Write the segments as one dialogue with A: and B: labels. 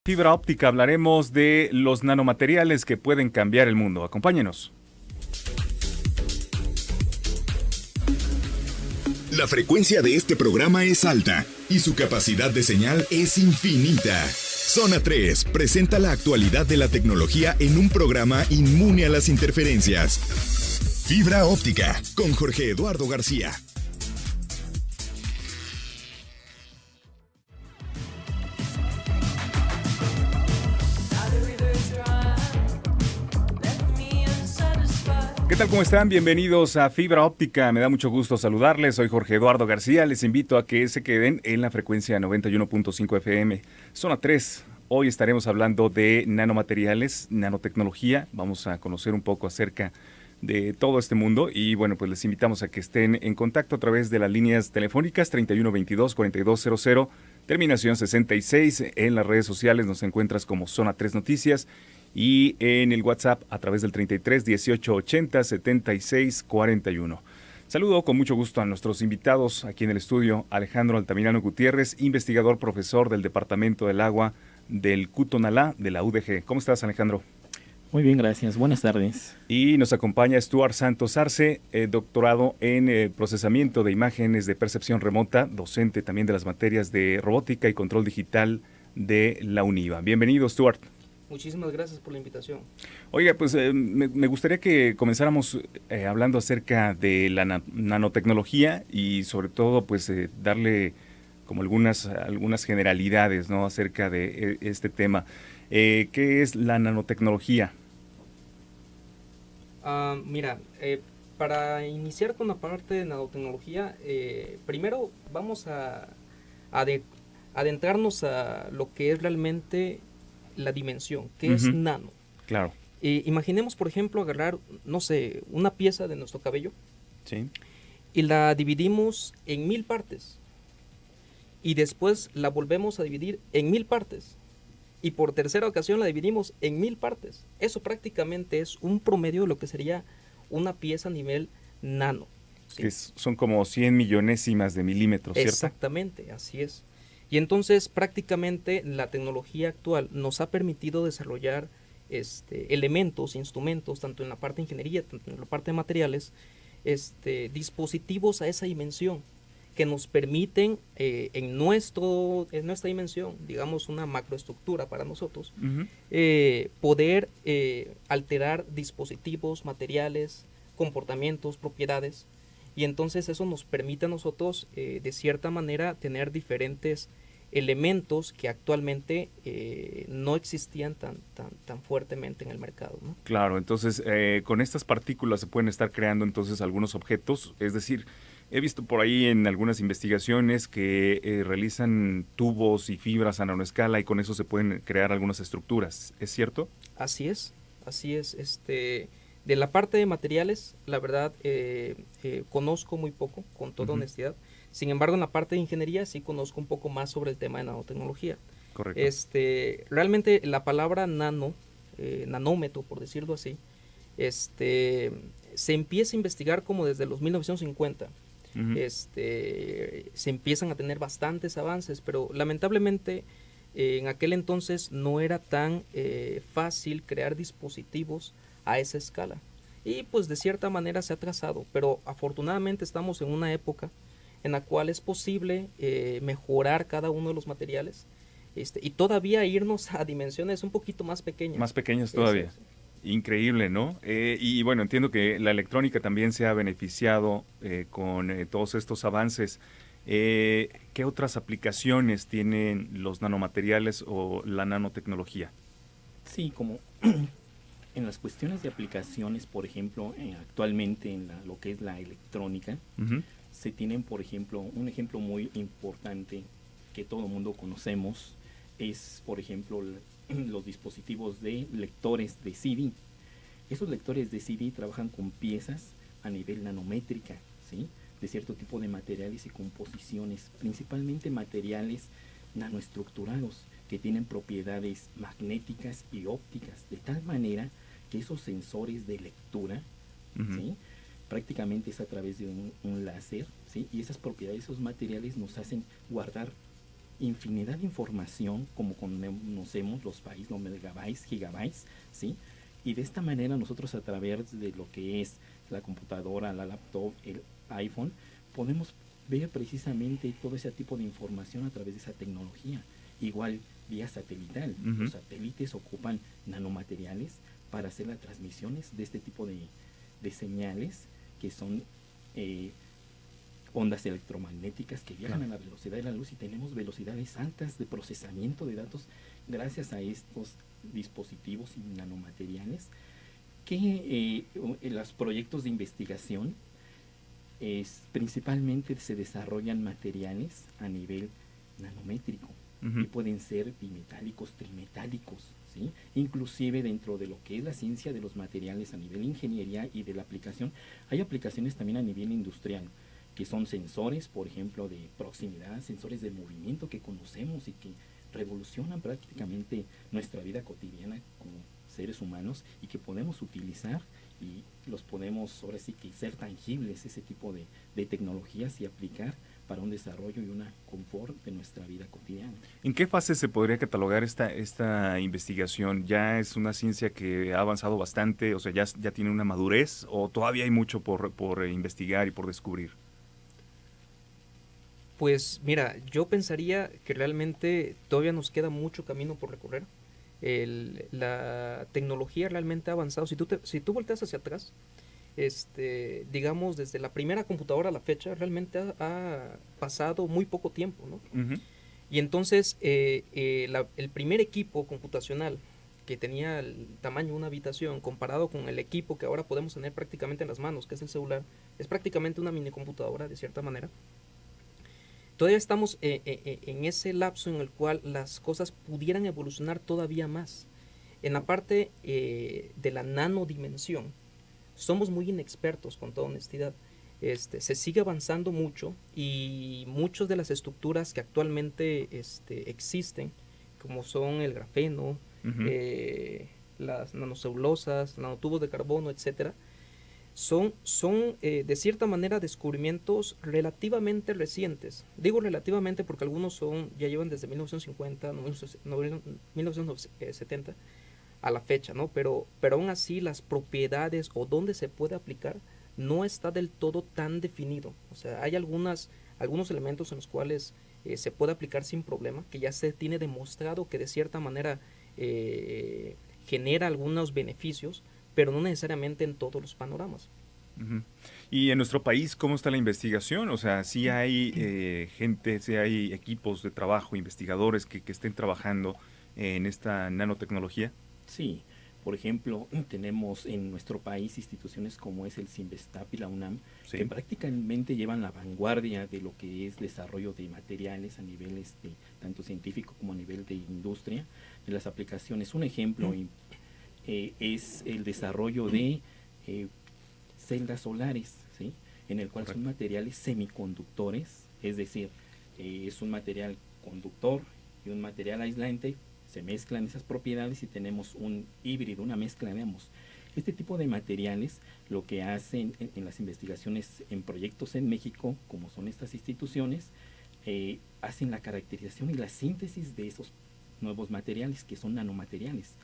A: Fibra óptica, hablaremos de los nanomateriales que pueden cambiar el mundo. Acompáñenos.
B: La frecuencia de este programa es alta y su capacidad de señal es infinita. Zona 3 presenta la actualidad de la tecnología en un programa inmune a las interferencias. Fibra óptica con Jorge Eduardo García.
A: ¿Qué tal? ¿Cómo están? Bienvenidos a Fibra Óptica. Me da mucho gusto saludarles. Soy Jorge Eduardo García. Les invito a que se queden en la frecuencia 91.5 FM. Zona 3. Hoy estaremos hablando de nanomateriales, nanotecnología. Vamos a conocer un poco acerca de todo este mundo y bueno, pues les invitamos a que estén en contacto a través de las líneas telefónicas 3122-4200, terminación 66. En las redes sociales nos encuentras como Zona 3 Noticias. Y en el WhatsApp a través del 33 18 80 76 41. Saludo con mucho gusto a nuestros invitados aquí en el estudio. Alejandro Altamirano Gutiérrez, investigador profesor del Departamento del Agua del Cutonalá de la UDG. ¿Cómo estás, Alejandro?
C: Muy bien, gracias. Buenas tardes.
A: Y nos acompaña Stuart Santos Arce, doctorado en procesamiento de imágenes de percepción remota, docente también de las materias de robótica y control digital de la UNIVA. Bienvenido, Stuart.
D: Muchísimas gracias por la invitación.
A: Oiga, pues me gustaría que comenzáramos hablando acerca de la nanotecnología y sobre todo pues darle como algunas generalidades, ¿no?, acerca de este tema. ¿Qué es la nanotecnología?
D: Mira, para iniciar con la parte de nanotecnología, primero vamos a adentrarnos a lo que es realmente la dimensión, que es nano.
A: Claro.
D: Imaginemos, por ejemplo, agarrar, no sé, una pieza de nuestro cabello.
A: Sí.
D: Y la dividimos en 1000 partes. Y después la volvemos a dividir en 1000 partes. Y por tercera ocasión la dividimos en 1000 partes. Eso prácticamente es un promedio de lo que sería una pieza a nivel nano, ¿sí?
A: Son como 100 millonésimas de milímetros, ¿cierto?
D: Exactamente, así es. Y entonces prácticamente la tecnología actual nos ha permitido desarrollar elementos, instrumentos, tanto en la parte de ingeniería, tanto en la parte de materiales, dispositivos a esa dimensión que nos permiten en nuestra dimensión, digamos una macroestructura para nosotros, poder alterar dispositivos, materiales, comportamientos, propiedades. Y entonces eso nos permite a nosotros, de cierta manera, tener diferentes elementos que actualmente no existían tan fuertemente en el mercado, ¿no?
A: Claro, entonces con estas partículas se pueden estar creando entonces algunos objetos. Es decir, he visto por ahí en algunas investigaciones que realizan tubos y fibras a nanoescala y con eso se pueden crear algunas estructuras. ¿Es cierto?
D: Así es, así es. De la parte de materiales, la verdad, conozco muy poco, con toda honestidad. Sin embargo, en la parte de ingeniería sí conozco un poco más sobre el tema de nanotecnología.
A: Correcto.
D: Realmente la palabra nano, nanómetro, por decirlo así, se empieza a investigar como desde los 1950. Se empiezan a tener bastantes avances, pero lamentablemente en aquel entonces no era tan fácil crear dispositivos a esa escala. Y pues de cierta manera se ha trazado, pero afortunadamente estamos en una época en la cual es posible mejorar cada uno de los materiales y todavía irnos a dimensiones un poquito más pequeñas.
A: Más pequeñas todavía.
D: Eso.
A: Increíble, ¿no? Y bueno, entiendo que la electrónica también se ha beneficiado con todos estos avances. ¿Qué otras aplicaciones tienen los nanomateriales o la nanotecnología?
C: Sí, como en las cuestiones de aplicaciones, por ejemplo, actualmente en lo que es la electrónica, se tienen, por ejemplo, un ejemplo muy importante que todo el mundo conocemos, es, por ejemplo, los dispositivos de lectores de CD. Esos lectores de CD trabajan con piezas a nivel nanométrica, ¿sí?, de cierto tipo de materiales y composiciones, principalmente materiales nanoestructurados que tienen propiedades magnéticas y ópticas, de tal manera que esos sensores de lectura, ¿sí?, prácticamente es a través de un láser, ¿sí?, y esas propiedades, esos materiales nos hacen guardar infinidad de información, como conocemos los bytes, los megabytes, gigabytes, ¿sí? Y de esta manera nosotros, a través de lo que es la computadora, la laptop, el iPhone, podemos ver precisamente todo ese tipo de información a través de esa tecnología. Igual vía satelital. Los satélites ocupan nanomateriales para hacer las transmisiones de este tipo de señales, que son ondas electromagnéticas que viajan a la velocidad de la luz, y tenemos velocidades altas de procesamiento de datos gracias a estos dispositivos y nanomateriales, que en los proyectos de investigación principalmente se desarrollan materiales a nivel nanométrico, y pueden ser bimetálicos, trimetálicos, ¿sí? Inclusive dentro de lo que es la ciencia de los materiales a nivel ingeniería y de la aplicación, hay aplicaciones también a nivel industrial, que son sensores, por ejemplo, de proximidad, sensores de movimiento que conocemos y que revolucionan prácticamente nuestra vida cotidiana como seres humanos, y que podemos utilizar y los podemos ahora sí que ser tangibles, ese tipo de tecnologías, y aplicar para un desarrollo y una confort de nuestra vida cotidiana.
A: ¿En qué fase se podría catalogar esta investigación? ¿Ya es una ciencia que ha avanzado bastante, o sea, ya tiene una madurez, o todavía hay mucho por investigar y por descubrir?
D: Pues mira, yo pensaría que realmente todavía nos queda mucho camino por recorrer. La tecnología realmente ha avanzado. Si tú volteas hacia atrás, digamos, desde la primera computadora a la fecha, realmente ha pasado muy poco tiempo, ¿no? Y entonces, el primer equipo computacional que tenía el tamaño de una habitación, comparado con el equipo que ahora podemos tener prácticamente en las manos, que es el celular, es prácticamente una mini computadora, de cierta manera. Todavía estamos en ese lapso en el cual las cosas pudieran evolucionar todavía más. En la parte de la nanodimensión, somos muy inexpertos, con toda honestidad. Se sigue avanzando mucho, y muchas de las estructuras que actualmente existen, como son el grafeno, las nanocelulosas, nanotubos de carbono, etcétera, son de cierta manera descubrimientos relativamente recientes. Digo relativamente porque algunos ya llevan desde 1950, 1970 a la fecha, ¿no? Pero aún así las propiedades o dónde se puede aplicar no está del todo tan definido. O sea, hay algunos elementos en los cuales se puede aplicar sin problema, que ya se tiene demostrado que de cierta manera genera algunos beneficios, pero no necesariamente en todos los panoramas.
A: Y en nuestro país, ¿cómo está la investigación? O sea, ¿sí hay gente, sí hay equipos de trabajo, investigadores que estén trabajando en esta nanotecnología?
C: Sí, por ejemplo, tenemos en nuestro país instituciones como es el CIMBESTAP y la UNAM,
A: Sí.
C: que prácticamente llevan la vanguardia de lo que es desarrollo de materiales a nivel tanto científico como a nivel de industria, de las aplicaciones. Un ejemplo es el desarrollo de celdas solares, ¿sí? En el cual son materiales semiconductores, es decir, es un material conductor y un material aislante. Se mezclan esas propiedades y tenemos un híbrido, una mezcla de ambos. Este tipo de materiales lo que hacen en las investigaciones en proyectos en México, como son estas instituciones, hacen la caracterización y la síntesis de esos nuevos materiales, que son nanomateriales.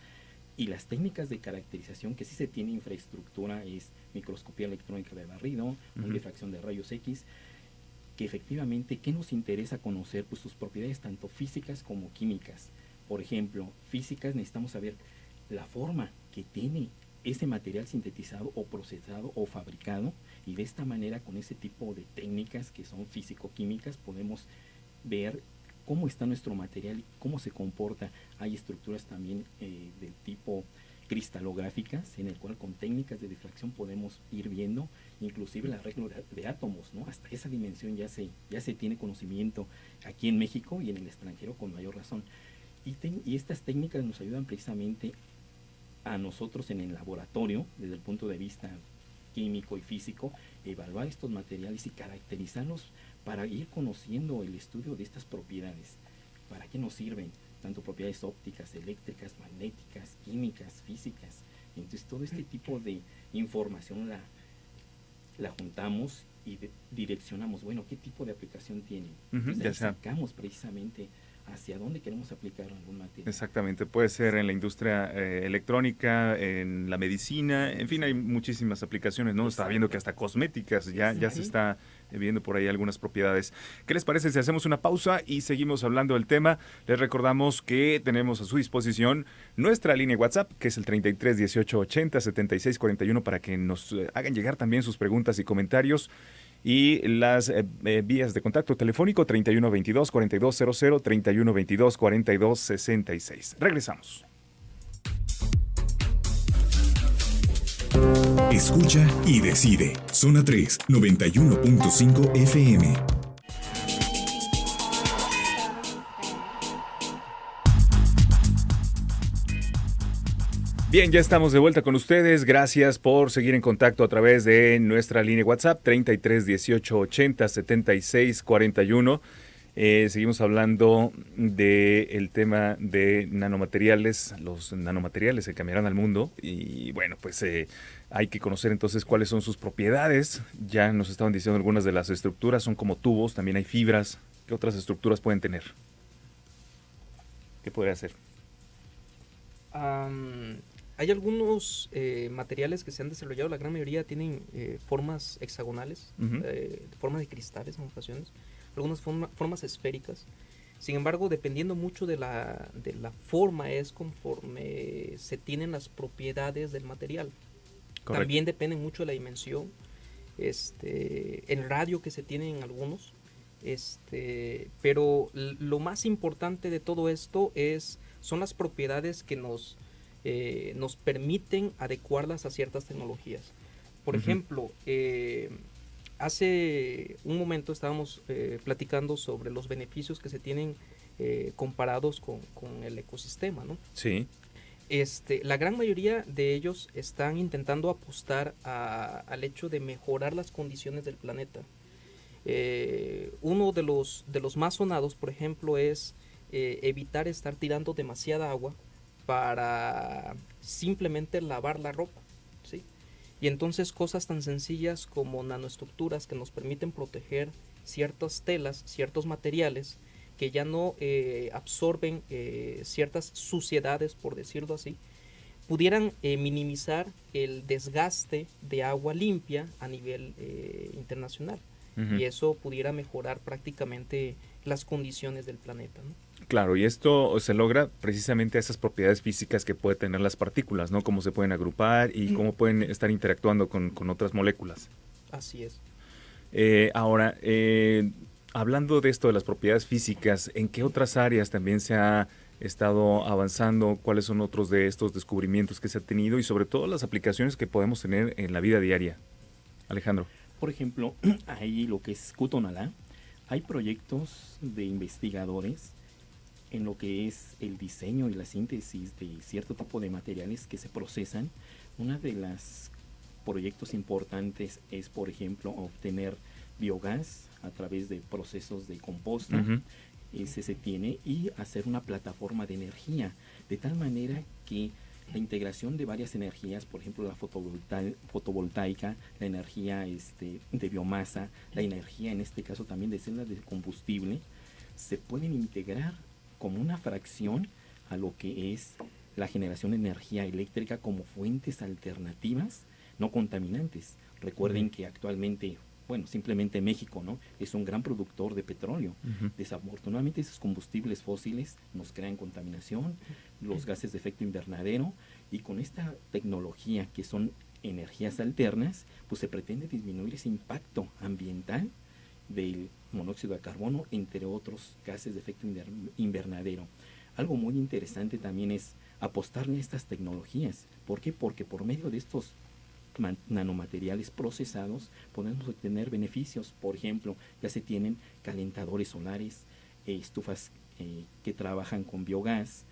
C: Y las técnicas de caracterización que sí se tiene infraestructura es microscopía electrónica de barrido, difracción de rayos X, que efectivamente, ¿qué nos interesa conocer? Pues sus propiedades tanto físicas como químicas. Por ejemplo, físicas, necesitamos saber la forma que tiene ese material sintetizado o procesado o fabricado, y de esta manera, con ese tipo de técnicas que son físico-químicas, podemos ver cómo está nuestro material y cómo se comporta. Hay estructuras también del tipo cristalográficas, en el cual con técnicas de difracción podemos ir viendo inclusive el arreglo de átomos, ¿no? Hasta esa dimensión ya se tiene conocimiento aquí en México y en el extranjero con mayor razón. Y estas técnicas nos ayudan precisamente a nosotros en el laboratorio, desde el punto de vista químico y físico, evaluar estos materiales y caracterizarlos para ir conociendo el estudio de estas propiedades. ¿Para qué nos sirven? Tanto propiedades ópticas, eléctricas, magnéticas, químicas, físicas. Entonces todo este tipo de información la juntamos y direccionamos, bueno, ¿qué tipo de aplicación tienen? Entonces, sacamos precisamente hacia dónde queremos aplicar algún material.
A: Exactamente, puede ser en la industria electrónica, en la medicina, en fin, hay muchísimas aplicaciones, ¿no? Estaba viendo que hasta cosméticas ya se está viendo por ahí algunas propiedades. ¿Qué les parece si hacemos una pausa y seguimos hablando del tema? Les recordamos que tenemos a su disposición nuestra línea WhatsApp, que es el 33 18 80 76 41, para que nos hagan llegar también sus preguntas y comentarios. Y las vías de contacto telefónico 3122-4200, 3122-4266. Regresamos.
B: Escucha y decide. Zona 3, 91.5 FM.
A: Bien, ya estamos de vuelta con ustedes. Gracias por seguir en contacto a través de nuestra línea WhatsApp 33 18 80 76 41. Seguimos hablando del tema de nanomateriales, los nanomateriales que cambiarán al mundo y bueno, pues hay que conocer entonces cuáles son sus propiedades. Ya nos estaban diciendo algunas de las estructuras, son como tubos, también hay fibras. ¿Qué otras estructuras pueden tener? ¿Qué podría hacer?
D: Hay algunos materiales que se han desarrollado, la gran mayoría tienen formas hexagonales, formas de cristales en ocasiones, algunas formas esféricas. Sin embargo, dependiendo mucho de la forma, es conforme se tienen las propiedades del material. Correcto. También depende mucho de la dimensión, el radio que se tiene en algunos. Pero lo más importante de todo esto son las propiedades que nos permiten adecuarlas a ciertas tecnologías. Por ejemplo, hace un momento estábamos platicando sobre los beneficios que se tienen comparados con el ecosistema, ¿no?
A: Sí.
D: La gran mayoría de ellos están intentando apostar al hecho de mejorar las condiciones del planeta. Uno de los más sonados, por ejemplo, es evitar estar tirando demasiada agua para simplemente lavar la ropa, ¿sí? Y entonces cosas tan sencillas como nanoestructuras que nos permiten proteger ciertas telas, ciertos materiales que ya no absorben ciertas suciedades, por decirlo así, pudieran minimizar el desgaste de agua limpia a nivel internacional. Y eso pudiera mejorar prácticamente las condiciones del planeta, ¿no?
A: Claro, y esto se logra precisamente a esas propiedades físicas que pueden tener las partículas, ¿no? Cómo se pueden agrupar y cómo pueden estar interactuando con otras moléculas.
D: Así es.
A: Ahora, hablando de esto de las propiedades físicas, ¿en qué otras áreas también se ha estado avanzando? ¿Cuáles son otros de estos descubrimientos que se ha tenido? Y sobre todo las aplicaciones que podemos tener en la vida diaria. Alejandro.
C: Por ejemplo, ahí lo que es Cutonalá, hay proyectos de investigadores en lo que es el diseño y la síntesis de cierto tipo de materiales que se procesan. Uno de los proyectos importantes es, por ejemplo, obtener biogás a través de procesos de composta. Ese se tiene, y hacer una plataforma de energía, de tal manera que la integración de varias energías, por ejemplo la fotovoltaica, la energía de biomasa, la energía en este caso también de células de combustible, se pueden integrar como una fracción a lo que es la generación de energía eléctrica como fuentes alternativas no contaminantes. Recuerden que actualmente, bueno, simplemente México, ¿no?, es un gran productor de petróleo. Desafortunadamente esos combustibles fósiles nos crean contaminación, los gases de efecto invernadero, y con esta tecnología que son energías alternas, pues se pretende disminuir ese impacto ambiental del monóxido de carbono, entre otros gases de efecto invernadero. Algo muy interesante también es apostarle a estas tecnologías. ¿Por qué? Porque por medio de estos nanomateriales procesados podemos obtener beneficios. Por ejemplo, ya se tienen calentadores solares, estufas que trabajan con biogás,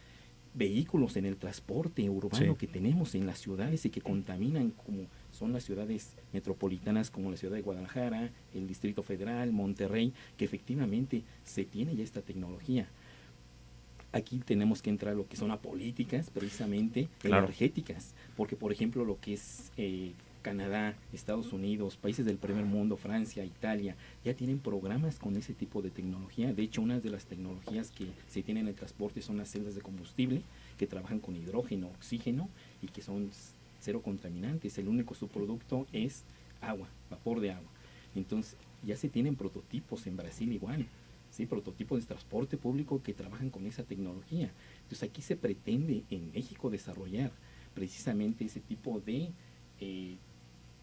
C: vehículos en el transporte urbano que tenemos en las ciudades y que contaminan, como son las ciudades metropolitanas como la ciudad de Guadalajara, el Distrito Federal, Monterrey, que efectivamente se tiene ya esta tecnología. Aquí tenemos que entrar lo que son a políticas precisamente energéticas, porque por ejemplo lo que es Canadá, Estados Unidos, países del primer mundo, Francia, Italia, ya tienen programas con ese tipo de tecnología. De hecho, una de las tecnologías que se tienen en el transporte son las celdas de combustible, que trabajan con hidrógeno, oxígeno y que son cero contaminantes. El único subproducto es agua, vapor de agua. Entonces, ya se tienen prototipos en Brasil igual, ¿sí? Prototipos de transporte público que trabajan con esa tecnología. Entonces, aquí se pretende en México desarrollar precisamente ese tipo de,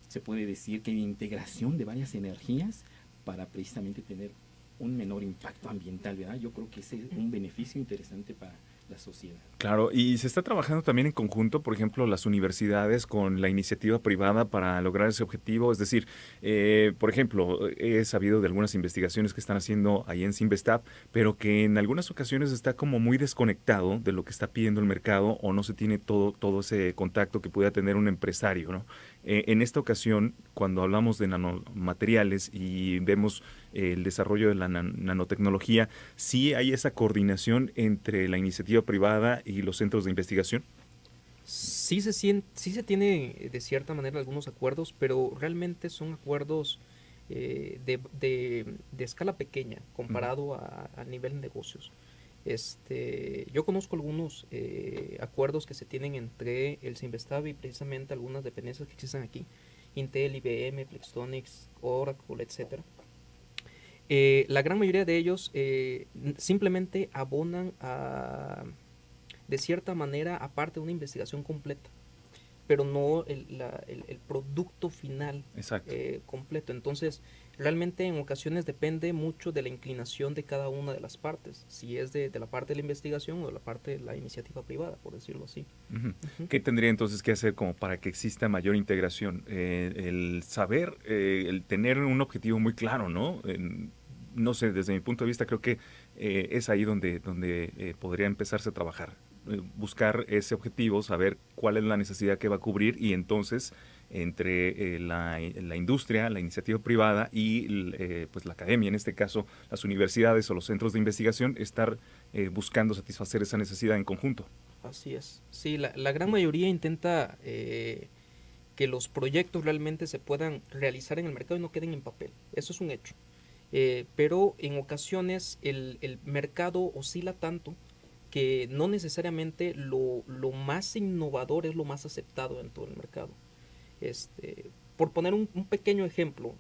C: se puede decir que de integración de varias energías para precisamente tener un menor impacto ambiental, ¿verdad? Yo creo que ese es un beneficio interesante para la sociedad.
A: Claro, y se está trabajando también en conjunto, por ejemplo, las universidades con la iniciativa privada para lograr ese objetivo. Es decir, por ejemplo, he sabido de algunas investigaciones que están haciendo ahí en Sinvestab, pero que en algunas ocasiones está como muy desconectado de lo que está pidiendo el mercado o no se tiene todo ese contacto que pueda tener un empresario, ¿no? En esta ocasión, cuando hablamos de nanomateriales y vemos el desarrollo de la nanotecnología, ¿sí hay esa coordinación entre la iniciativa privada y los centros de investigación?
D: Sí sí se tiene de cierta manera algunos acuerdos, pero realmente son acuerdos de escala pequeña comparado a nivel de negocios. Yo conozco algunos acuerdos que se tienen entre el Sinvestab y precisamente algunas dependencias que existen aquí, Intel, IBM, Flextronics, Oracle, etcétera. La gran mayoría de ellos simplemente abonan de cierta manera aparte de una investigación completa, pero no el producto final completo. Entonces, realmente en ocasiones depende mucho de la inclinación de cada una de las partes, si es de la parte de la investigación o de la parte de la iniciativa privada, por decirlo así.
A: ¿Qué tendría entonces que hacer como para que exista mayor integración? El saber, el tener un objetivo muy claro, ¿no? No sé, desde mi punto de vista creo que es ahí donde podría empezarse a trabajar. Buscar ese objetivo, saber cuál es la necesidad que va a cubrir y entonces entre la industria, la iniciativa privada y pues la academia, en este caso las universidades o los centros de investigación, estar buscando satisfacer esa necesidad en conjunto.
D: Así es. Sí, la gran mayoría intenta que los proyectos realmente se puedan realizar en el mercado y no queden en papel. Eso es un hecho. Pero en ocasiones el mercado oscila tanto que no necesariamente lo más innovador es lo más aceptado en todo el mercado. Por poner un pequeño ejemplo,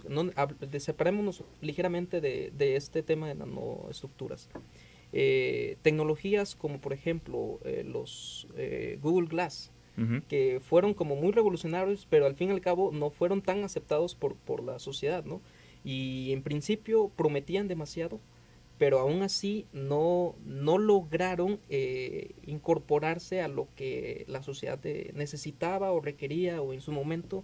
D: separémonos ligeramente de este tema de nanoestructuras. Tecnologías como por ejemplo los Google Glass, que fueron como muy revolucionarios, pero al fin y al cabo no fueron tan aceptados por la sociedad, ¿no? Y en principio prometían demasiado, pero aún así no lograron incorporarse a lo que la sociedad necesitaba o requería o en su momento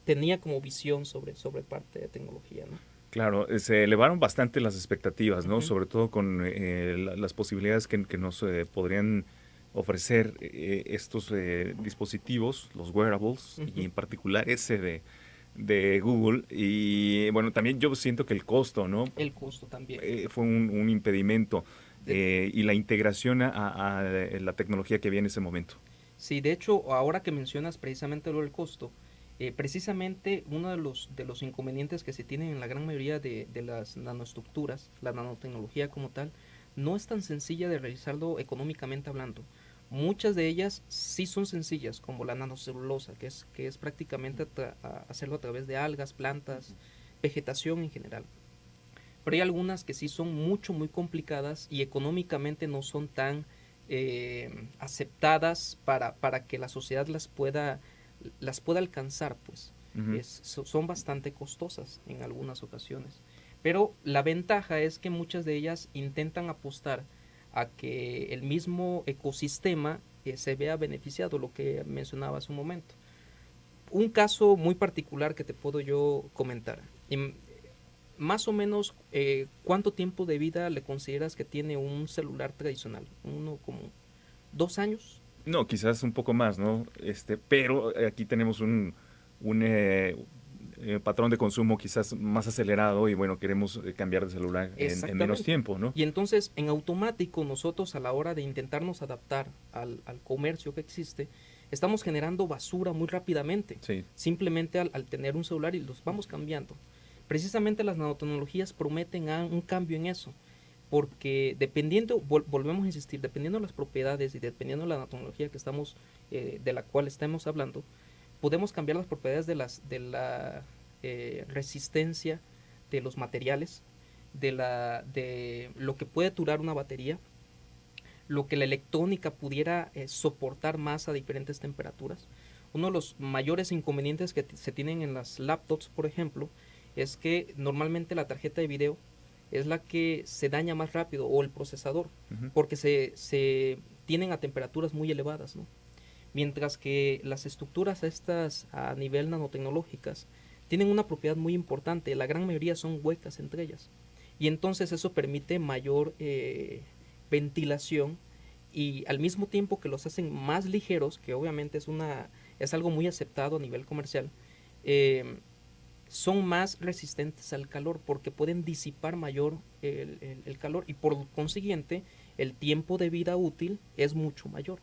D: tenía como visión sobre parte de tecnología, ¿no?
A: Claro, se elevaron bastante las expectativas, ¿no? Sobre todo con las posibilidades que nos podrían ofrecer estos dispositivos, los wearables, y en particular ese de Google. Y bueno, también yo siento que el costo, ¿no?
D: El costo también.
A: Fue un impedimento y la integración a la tecnología que había en ese momento.
D: Sí, de hecho, ahora que mencionas precisamente lo del costo, precisamente uno de los inconvenientes que se tienen en la gran mayoría de las nanoestructuras, la nanotecnología como tal, no es tan sencilla de realizarlo económicamente hablando. Muchas de ellas sí son sencillas, como la nanocelulosa, que es prácticamente hacerlo a través de algas, plantas, vegetación en general. Pero hay algunas que sí son muy complicadas y económicamente no son tan aceptadas para que la sociedad las pueda alcanzar, pues. Son bastante costosas en algunas ocasiones. Pero la ventaja es que muchas de ellas intentan apostar a que el mismo ecosistema se vea beneficiado, lo que mencionaba hace un momento. Un caso muy particular que te puedo yo comentar. Más o menos, ¿cuánto tiempo de vida le consideras que tiene un celular tradicional? ¿Uno como 2 años?
A: No, quizás un poco más, ¿no? Pero aquí tenemos un patrón de consumo quizás más acelerado y bueno, queremos cambiar de celular en menos tiempo, ¿no?
D: Y entonces, en automático, nosotros a la hora de intentarnos adaptar al comercio que existe, estamos generando basura muy rápidamente,
A: Sí.
D: simplemente al tener un celular y los vamos cambiando. Precisamente las nanotecnologías prometen un cambio en eso, porque dependiendo, volvemos a insistir, dependiendo de las propiedades y dependiendo de la nanotecnología que estamos, de la cual estemos hablando, podemos cambiar las propiedades de la resistencia de los materiales, de lo que puede durar una batería, lo que la electrónica pudiera soportar más a diferentes temperaturas. Uno de los mayores inconvenientes que se tienen en las laptops, por ejemplo, es que normalmente la tarjeta de video es la que se daña más rápido, o el procesador, porque se tienen a temperaturas muy elevadas, ¿no? Mientras que las estructuras estas a nivel nanotecnológicas tienen una propiedad muy importante, la gran mayoría son huecas entre ellas, y entonces eso permite mayor ventilación, y al mismo tiempo que los hacen más ligeros, que obviamente es algo muy aceptado a nivel comercial, son más resistentes al calor porque pueden disipar mayor el calor, y por consiguiente el tiempo de vida útil es mucho mayor.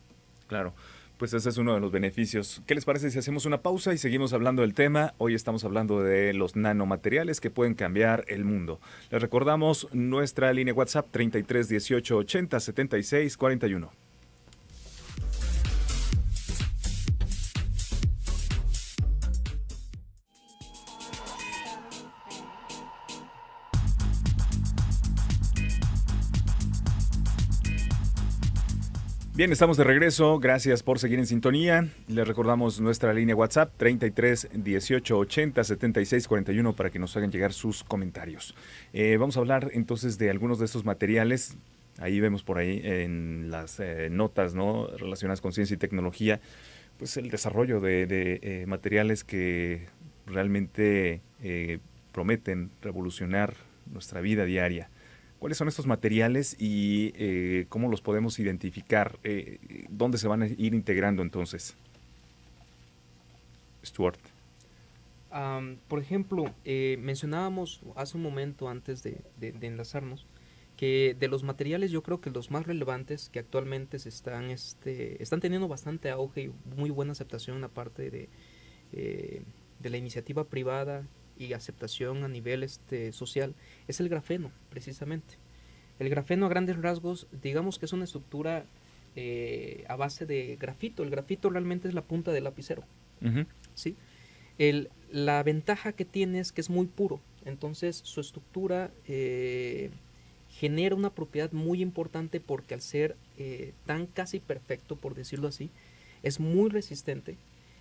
A: Claro, pues ese es uno de los beneficios. ¿Qué les parece si hacemos una pausa y seguimos hablando del tema? Hoy estamos hablando de los nanomateriales que pueden cambiar el mundo. Les recordamos nuestra línea WhatsApp 33 18 80 76 41. Bien, estamos de regreso. Gracias por seguir en sintonía. Les recordamos nuestra línea WhatsApp 33 18 80 76 41 para que nos hagan llegar sus comentarios. Vamos a hablar entonces de algunos de estos materiales. Ahí vemos por ahí en las notas, ¿no?, relacionadas con ciencia y tecnología, pues el desarrollo de materiales que realmente prometen revolucionar nuestra vida diaria. ¿Cuáles son estos materiales y cómo los podemos identificar? ¿Dónde se van a ir integrando entonces? Stuart.
D: Por ejemplo, mencionábamos hace un momento antes de enlazarnos que de los materiales yo creo que los más relevantes que actualmente están teniendo bastante auge y muy buena aceptación aparte de la iniciativa privada y aceptación a nivel social, es el grafeno, precisamente. El grafeno, a grandes rasgos, digamos que es una estructura a base de grafito. El grafito realmente es la punta del lapicero.
A: Uh-huh.
D: ¿Sí? La ventaja que tiene es que es muy puro, entonces su estructura genera una propiedad muy importante porque al ser tan casi perfecto, por decirlo así, es muy resistente,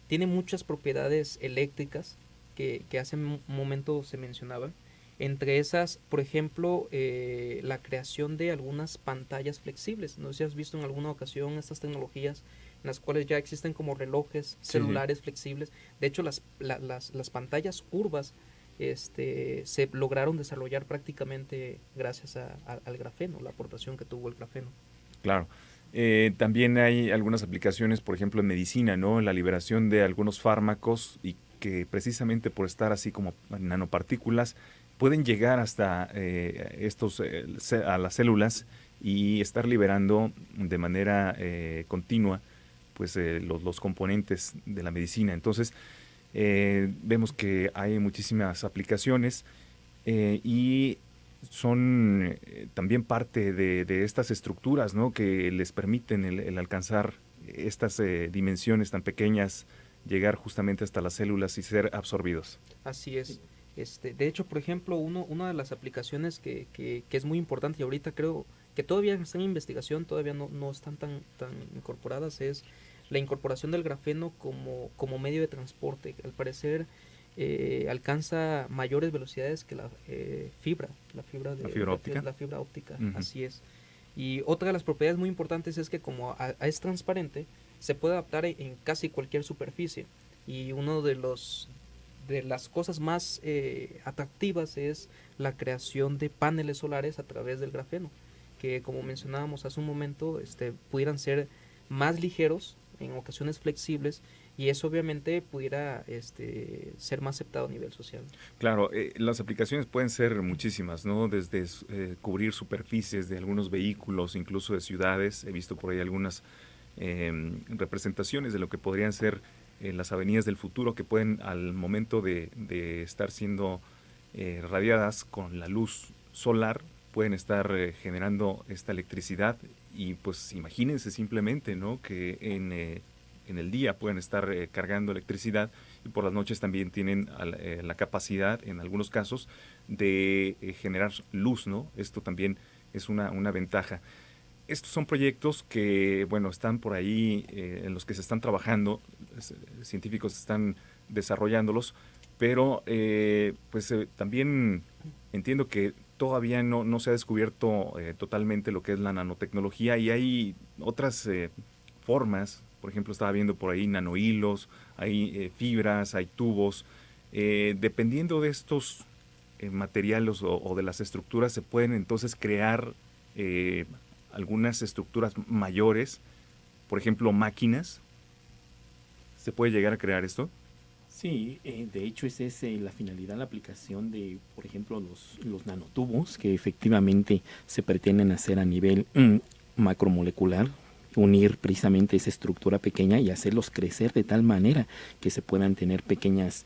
D: tiene muchas propiedades eléctricas que hace un momento se mencionaban. Entre esas, por ejemplo, la creación de algunas pantallas flexibles. No sé si has visto en alguna ocasión estas tecnologías en las cuales ya existen como relojes celulares flexibles. De hecho, las pantallas curvas se lograron desarrollar prácticamente gracias al grafeno, la aportación que tuvo el grafeno.
A: Claro. También hay algunas aplicaciones, por ejemplo, en medicina, ¿no? La liberación de algunos fármacos y que precisamente por estar así como nanopartículas pueden llegar hasta a las células y estar liberando de manera continua pues los componentes de la medicina. Entonces vemos que hay muchísimas aplicaciones y son también parte de estas estructuras, ¿no?, que les permiten el alcanzar estas dimensiones tan pequeñas, llegar justamente hasta las células y ser absorbidos.
D: Así es. De hecho, por ejemplo, una de las aplicaciones que es muy importante y ahorita creo que todavía están en investigación, todavía no están tan incorporadas, es la incorporación del grafeno como medio de transporte. Al parecer alcanza mayores velocidades que la fibra óptica. La fibra óptica, uh-huh. Así es. Y otra de las propiedades muy importantes es que como es transparente, se puede adaptar en casi cualquier superficie. Y uno de las cosas más atractivas es la creación de paneles solares a través del grafeno, que como mencionábamos hace un momento, pudieran ser más ligeros, en ocasiones flexibles, y eso obviamente pudiera ser más aceptado a nivel social.
A: Claro, las aplicaciones pueden ser muchísimas, ¿no? Desde cubrir superficies de algunos vehículos, incluso de ciudades. He visto por ahí algunas representaciones de lo que podrían ser las avenidas del futuro, que pueden, al momento de estar siendo radiadas con la luz solar, pueden estar generando esta electricidad. Y pues imagínense simplemente, ¿no?, que en el día pueden estar cargando electricidad, y por las noches también tienen la capacidad, en algunos casos, de generar luz, ¿no? Esto también es una ventaja. Estos son proyectos que, bueno, están por ahí, en los que se están trabajando, científicos están desarrollándolos, pero también entiendo que todavía no se ha descubierto totalmente lo que es la nanotecnología, y hay otras formas. Por ejemplo, estaba viendo por ahí nanohilos, hay fibras, hay tubos. Dependiendo de estos materiales o de las estructuras, se pueden entonces crear algunas estructuras mayores. Por ejemplo, máquinas. ¿Se puede llegar a crear esto?
C: Sí, de hecho esa es la finalidad, la aplicación de, por ejemplo, los nanotubos, que efectivamente se pretenden hacer a nivel macromolecular, unir precisamente esa estructura pequeña y hacerlos crecer de tal manera que se puedan tener pequeñas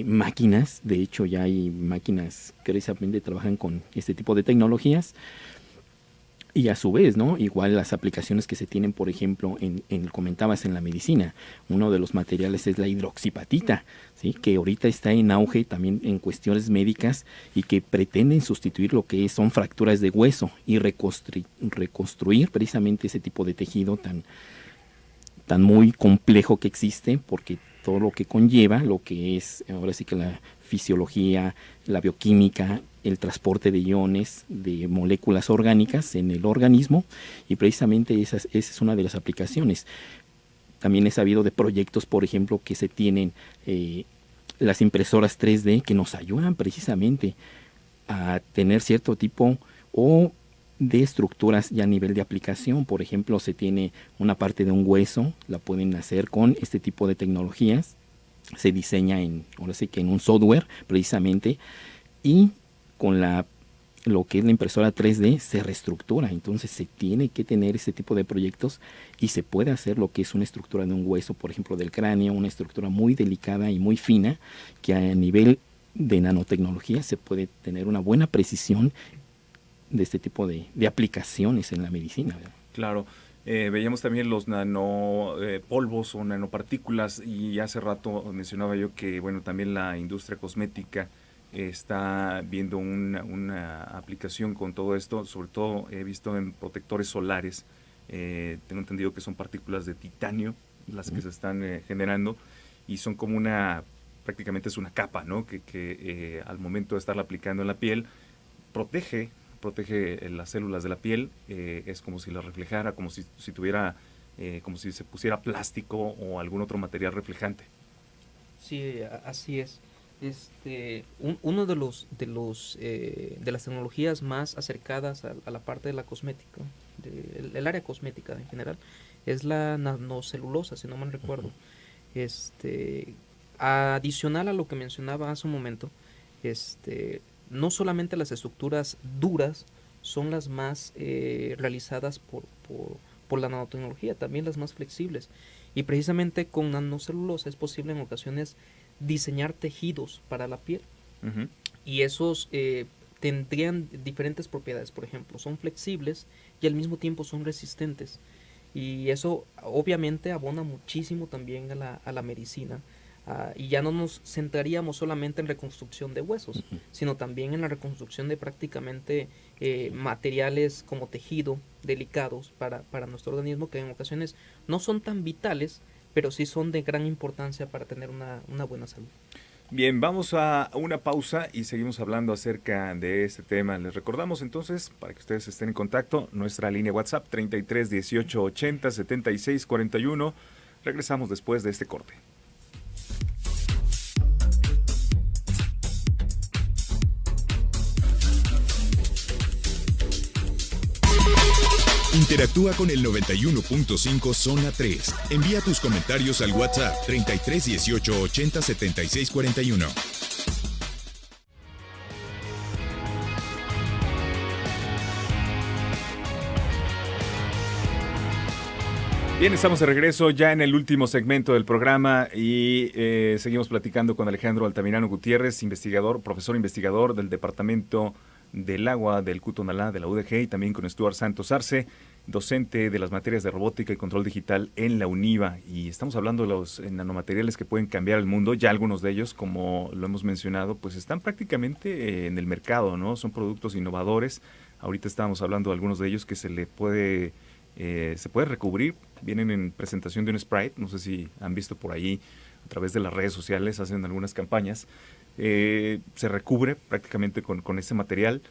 C: máquinas. De hecho, ya hay máquinas que precisamente trabajan con este tipo de tecnologías. Y a su vez, ¿no?, igual las aplicaciones que se tienen, por ejemplo, comentabas en la medicina, uno de los materiales es la hidroxipatita, ¿sí?, que ahorita está en auge también en cuestiones médicas, y que pretenden sustituir lo que son fracturas de hueso y reconstruir precisamente ese tipo de tejido tan muy complejo que existe, porque todo lo que conlleva, lo que es ahora sí que la fisiología, la bioquímica, el transporte de iones, de moléculas orgánicas en el organismo, y precisamente esa es una de las aplicaciones. También he sabido de proyectos, por ejemplo, que se tienen las impresoras 3D, que nos ayudan precisamente a tener cierto tipo de estructuras ya a nivel de aplicación. Por ejemplo, se tiene una parte de un hueso, la pueden hacer con este tipo de tecnologías, se diseña ahora sí que en un software precisamente, y con lo que es la impresora 3D se reestructura. Entonces se tiene que tener ese tipo de proyectos, y se puede hacer lo que es una estructura de un hueso, por ejemplo del cráneo, una estructura muy delicada y muy fina, que a nivel de nanotecnología se puede tener una buena precisión de este tipo de aplicaciones en la medicina, ¿verdad?
A: Claro. Veíamos también los nanopolvos o nanopartículas, y hace rato mencionaba yo que, bueno, también la industria cosmética está viendo una aplicación con todo esto. Sobre todo he visto en protectores solares. Tengo entendido que son partículas de titanio las que se están generando, y son como prácticamente es una capa, ¿no?, que al momento de estarla aplicando en la piel, protege las células de la piel. Es como si la reflejara, como si tuviera, como si se pusiera plástico o algún otro material reflejante.
D: Sí, así es. Uno de las tecnologías más acercadas a la parte de la cosmética, el área cosmética en general, es la nanocelulosa, si no mal recuerdo. Adicional a lo que mencionaba hace un momento, no solamente las estructuras duras son las más realizadas por la nanotecnología, también las más flexibles. Y precisamente con nanocelulosa es posible en ocasiones diseñar tejidos para la piel. Uh-huh. Y esos tendrían diferentes propiedades. Por ejemplo, son flexibles y al mismo tiempo son resistentes. Y eso obviamente abona muchísimo también a la medicina. Y ya no nos centraríamos solamente en reconstrucción de huesos, uh-huh, sino también en la reconstrucción de prácticamente materiales como tejido delicados para nuestro organismo, que en ocasiones no son tan vitales, pero sí son de gran importancia para tener una buena salud.
A: Bien, vamos a una pausa y seguimos hablando acerca de este tema. Les recordamos entonces, para que ustedes estén en contacto, nuestra línea WhatsApp 33 18 80 76 41. Regresamos después de este corte.
B: Interactúa con el 91.5 Zona 3. Envía tus comentarios al WhatsApp 33 18 80 76 41.
A: Bien, estamos de regreso ya en el último segmento del programa y seguimos platicando con Alejandro Altamirano Gutiérrez, profesor investigador del Departamento del Agua del Cutonalá de la UDG, y también con Stuart Santos Arce, docente de las materias de robótica y control digital en la UNIVA. Y estamos hablando de los nanomateriales que pueden cambiar el mundo. Ya algunos de ellos, como lo hemos mencionado, pues están prácticamente en el mercado, ¿no? Son productos innovadores. Ahorita estábamos hablando de algunos de ellos que se puede recubrir. Vienen en presentación de un Sprite, no sé si han visto por ahí a través de las redes sociales, hacen algunas campañas. Se recubre prácticamente con este material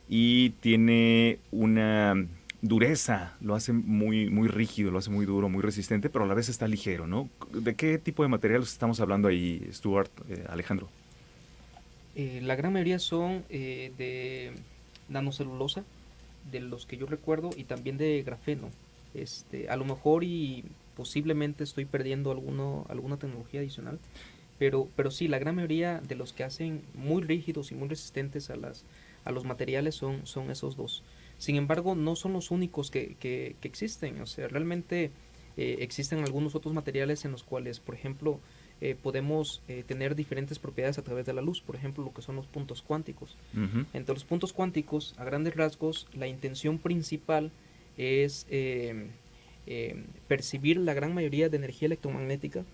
A: y tiene una dureza, lo hace muy, muy rígido, lo hace muy duro, muy resistente, pero a la vez está ligero, ¿no? ¿De qué tipo de materiales estamos hablando ahí, Stuart, Alejandro?
D: La gran mayoría son de nanocelulosa, de los que yo recuerdo, y también de grafeno. A lo mejor y posiblemente estoy perdiendo alguna tecnología adicional, pero sí, la gran mayoría de los que hacen muy rígidos y muy resistentes a los materiales son esos dos. Sin embargo, no son los únicos que existen. O sea, realmente existen algunos otros materiales en los cuales, por ejemplo, podemos tener diferentes propiedades a través de la luz. Por ejemplo, lo que son los puntos cuánticos.
A: Uh-huh.
D: Entre los puntos cuánticos, a grandes rasgos, la intención principal es percibir la gran mayoría de energía electromagnética.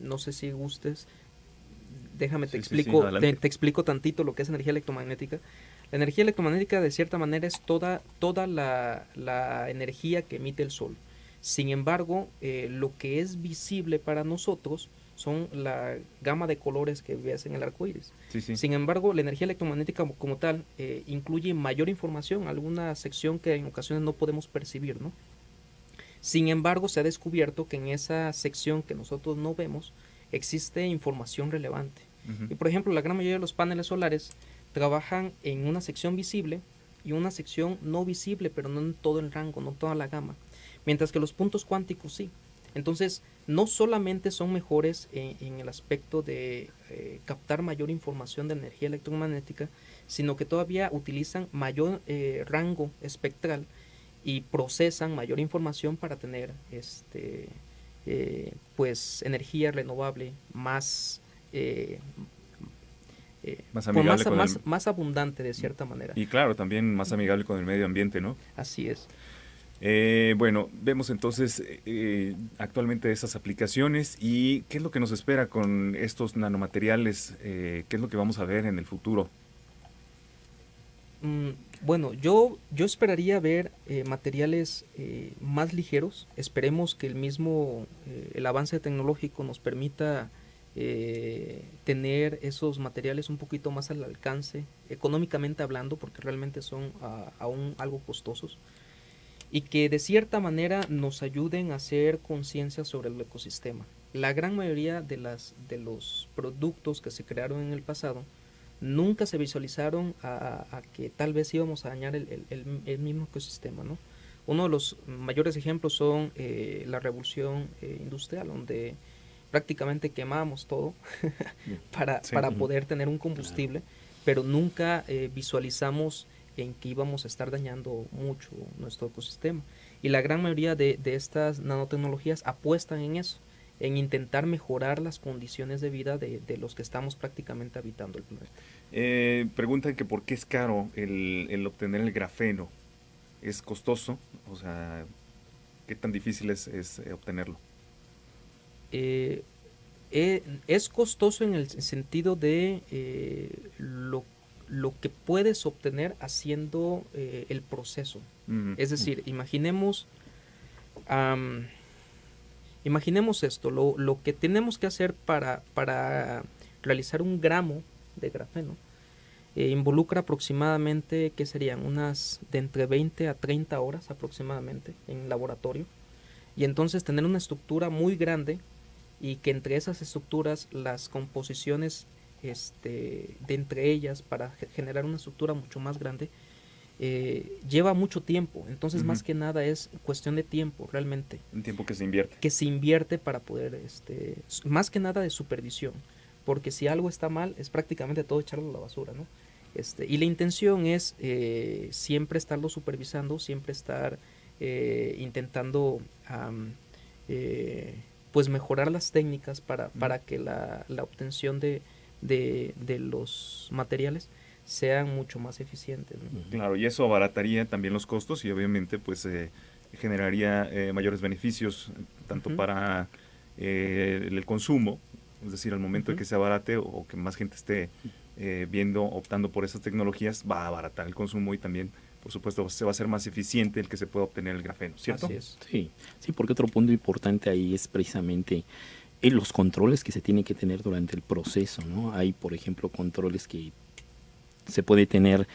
D: No sé si gustes, déjame te explico tantito lo que es energía electromagnética. La energía electromagnética, de cierta manera, es toda la energía que emite el Sol. Sin embargo, lo que es visible para nosotros son la gama de colores que ves en el arco iris.
A: Sí, sí.
D: Sin embargo, la energía electromagnética como tal incluye mayor información, alguna sección que en ocasiones no podemos percibir, ¿no? Sin embargo, se ha descubierto que en esa sección que nosotros no vemos existe información relevante. Uh-huh. Y por ejemplo, la gran mayoría de los paneles solares trabajan en una sección visible y una sección no visible, pero no en todo el rango, no toda la gama. Mientras que los puntos cuánticos sí. Entonces, no solamente son mejores en el aspecto de captar mayor información de energía electromagnética, sino que todavía utilizan mayor rango espectral y procesan mayor información para tener pues energía renovable más más abundante, de cierta manera.
A: Y claro, también más amigable con el medio ambiente, ¿no?
D: Así es.
A: Bueno, vemos entonces actualmente esas aplicaciones y qué es lo que nos espera con estos nanomateriales, qué es lo que vamos a ver en el futuro.
D: Bueno, yo esperaría ver materiales más ligeros. Esperemos que el avance tecnológico nos permita tener esos materiales un poquito más al alcance, económicamente hablando, porque realmente son aún algo costosos, y que de cierta manera nos ayuden a hacer conciencia sobre el ecosistema. La gran mayoría de los productos que se crearon en el pasado nunca se visualizaron a que tal vez íbamos a dañar el mismo ecosistema, ¿no? Uno de los mayores ejemplos son la revolución industrial, donde prácticamente quemábamos todo para poder tener un combustible, pero nunca visualizamos en que íbamos a estar dañando mucho nuestro ecosistema. Y la gran mayoría de estas nanotecnologías apuestan en eso, en intentar mejorar las condiciones de vida de los que estamos prácticamente habitando el planeta.
A: Preguntan que por qué es caro el obtener el grafeno. ¿Es costoso? O sea, ¿qué tan difícil es obtenerlo?
D: Es costoso en el sentido de lo que puedes obtener haciendo el proceso. Uh-huh. Es decir, imaginemos esto, lo que tenemos que hacer para realizar un gramo de grafeno involucra aproximadamente, ¿qué serían? De entre 20 a 30 horas aproximadamente en laboratorio, y entonces tener una estructura muy grande y que entre esas estructuras las composiciones de entre ellas para generar una estructura mucho más grande lleva mucho tiempo. Entonces, uh-huh, más que nada es cuestión de tiempo, realmente.
A: Un tiempo que se invierte.
D: Que se invierte para poder, más que nada de supervisión, porque si algo está mal es prácticamente todo echarlo a la basura, ¿no? Y la intención es siempre estarlo supervisando, siempre estar intentando pues mejorar las técnicas para que la obtención de los materiales sean mucho más eficientes, ¿no?
A: Claro, y eso abarataría también los costos y obviamente pues generaría mayores beneficios tanto para el consumo, es decir, al momento de que se abarate o que más gente esté optando por esas tecnologías, va a abaratar el consumo y también, por supuesto, se va a hacer más eficiente el que se pueda obtener el grafeno, ¿cierto?
D: Así es.
C: Sí, sí, porque otro punto importante ahí es precisamente los controles que se tienen que tener durante el proceso, ¿no? Hay, por ejemplo, controles que se puede tener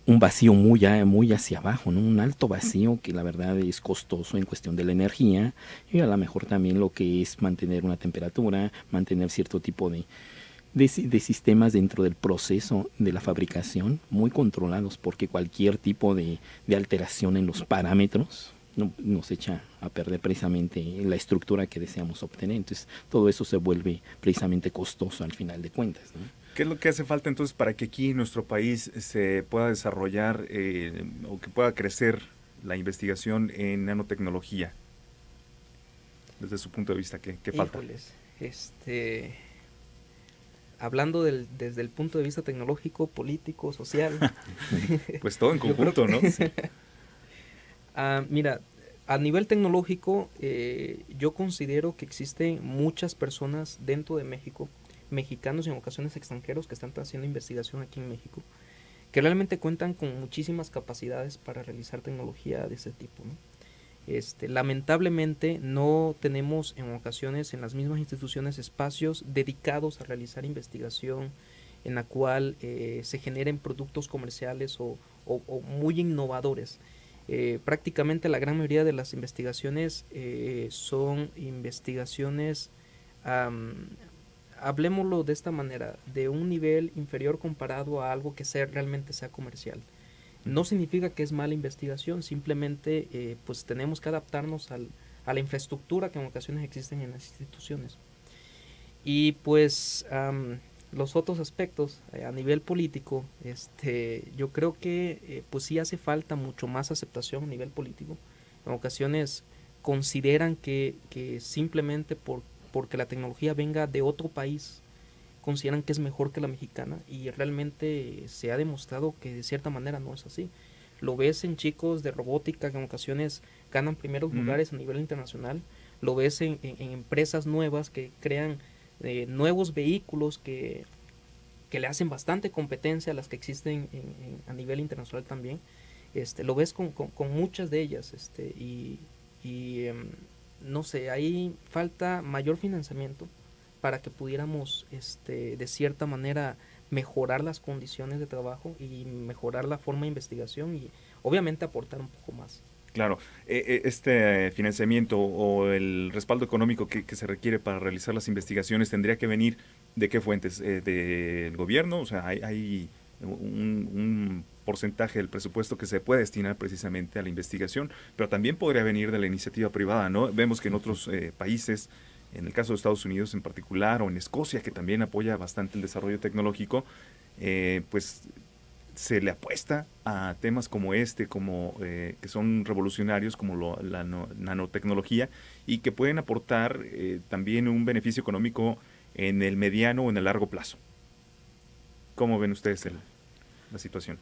C: un vacío muy hacia abajo, ¿no? Un alto vacío que la verdad es costoso en cuestión de la energía, y a lo mejor también lo que es mantener una temperatura, mantener cierto tipo de sistemas dentro del proceso de la fabricación muy controlados, porque cualquier tipo de alteración en los parámetros nos echa a perder precisamente la estructura que deseamos obtener. Entonces todo eso se vuelve precisamente costoso al final de cuentas, ¿no?
A: ¿Qué es lo que hace falta entonces para que aquí en nuestro país se pueda desarrollar o que pueda crecer la investigación en nanotecnología? Desde su punto de vista, ¿qué falta?
D: Híjoles, hablando desde el punto de vista tecnológico, político, social.
A: Pues todo en conjunto, ¿no? Sí.
D: Mira, a nivel tecnológico, yo considero que existen muchas personas dentro de México, mexicanos y en ocasiones extranjeros, que están haciendo investigación aquí en México, que realmente cuentan con muchísimas capacidades para realizar tecnología de ese tipo, ¿no? Lamentablemente no tenemos en ocasiones en las mismas instituciones espacios dedicados a realizar investigación en la cual se generen productos comerciales o muy innovadores. Prácticamente la gran mayoría de las investigaciones son investigaciones, hablemoslo de esta manera, de un nivel inferior comparado a algo que realmente sea comercial. No significa que es mala investigación, simplemente pues tenemos que adaptarnos a la infraestructura que en ocasiones existen en las instituciones. Y pues los otros aspectos a nivel político, yo creo que pues sí hace falta mucho más aceptación a nivel político. En ocasiones consideran que simplemente porque la tecnología venga de otro país, consideran que es mejor que la mexicana, y realmente se ha demostrado que de cierta manera no es así. Lo ves en chicos de robótica que en ocasiones ganan primeros lugares a nivel internacional, lo ves en empresas nuevas que crean nuevos vehículos que le hacen bastante competencia a las que existen a nivel internacional también. Lo ves con muchas de ellas, no sé, ahí falta mayor financiamiento para que pudiéramos de cierta manera mejorar las condiciones de trabajo y mejorar la forma de investigación y obviamente aportar un poco más.
A: Claro, este financiamiento o el respaldo económico que se requiere para realizar las investigaciones tendría que venir ¿de qué fuentes? ¿Del gobierno? O sea, hay un porcentaje del presupuesto que se puede destinar precisamente a la investigación, pero también podría venir de la iniciativa privada, ¿no? Vemos que en otros países, en el caso de Estados Unidos en particular, o en Escocia, que también apoya bastante el desarrollo tecnológico, pues se le apuesta a temas como como que son revolucionarios, como la nanotecnología, y que pueden aportar también un beneficio económico en el mediano o en el largo plazo. ¿Cómo ven ustedes la situación?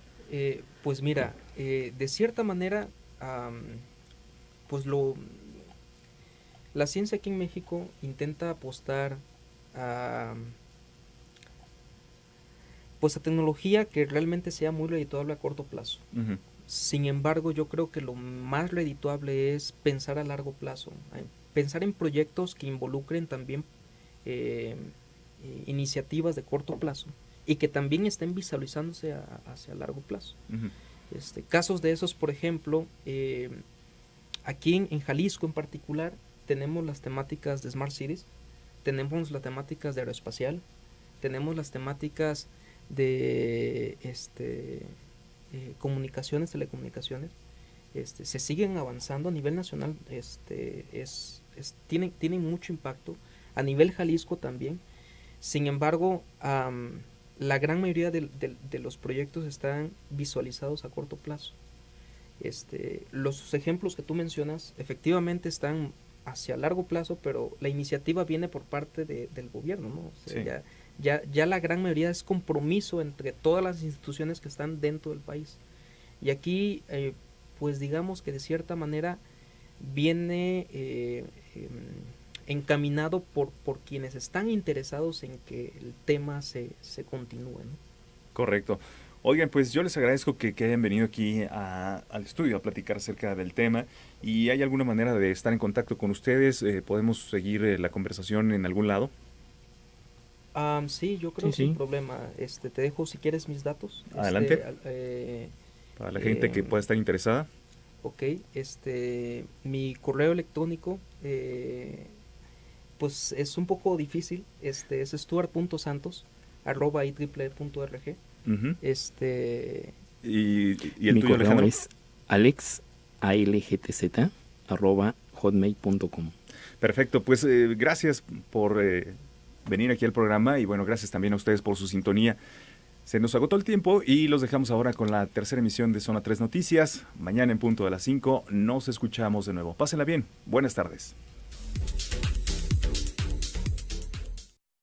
D: Pues mira, de cierta manera, pues la ciencia aquí en México intenta apostar a tecnología que realmente sea muy redituable a corto plazo.
A: Uh-huh.
D: Sin embargo, yo creo que lo más redituable es pensar a largo plazo, pensar en proyectos que involucren también iniciativas de corto plazo y que también estén visualizándose hacia largo plazo.
A: Uh-huh.
D: Casos de esos, por ejemplo, aquí en Jalisco en particular, tenemos las temáticas de Smart Cities, tenemos las temáticas de aeroespacial, tenemos las temáticas de comunicaciones, telecomunicaciones. Se siguen avanzando a nivel nacional, tienen mucho impacto, a nivel Jalisco también. Sin embargo, la gran mayoría de los proyectos están visualizados a corto plazo. Los ejemplos que tú mencionas efectivamente están hacia largo plazo, pero la iniciativa viene por parte del gobierno, ¿no? O sea,
A: Sí.
D: ya la gran mayoría es compromiso entre todas las instituciones que están dentro del país. Y aquí, pues digamos que de cierta manera viene encaminado por quienes están interesados en que el tema se continúe, ¿no?
A: Correcto. Oigan, pues yo les agradezco que hayan venido aquí al estudio a platicar acerca del tema. ¿Y hay alguna manera de estar en contacto con ustedes? ¿Podemos seguir la conversación en algún lado?
D: Sí, yo creo
C: Sí,
D: sin
C: sí.
D: problema. Te dejo si quieres mis datos.
A: Adelante. Para la gente que pueda estar interesada.
D: Ok, mi correo electrónico, pues es un poco difícil. Es stuart.santos@ieee.org.
A: Ujú. ¿Y el
C: Mi
A: tuyo,
C: correo
A: Alejandro?
C: es alexalgtz@hotmail.com.
A: Perfecto, pues gracias por venir aquí al programa y bueno, gracias también a ustedes por su sintonía. Se nos agotó el tiempo y los dejamos ahora con la tercera emisión de Zona 3 Noticias. Mañana en punto de las 5 nos escuchamos de nuevo. Pásenla bien. Buenas tardes.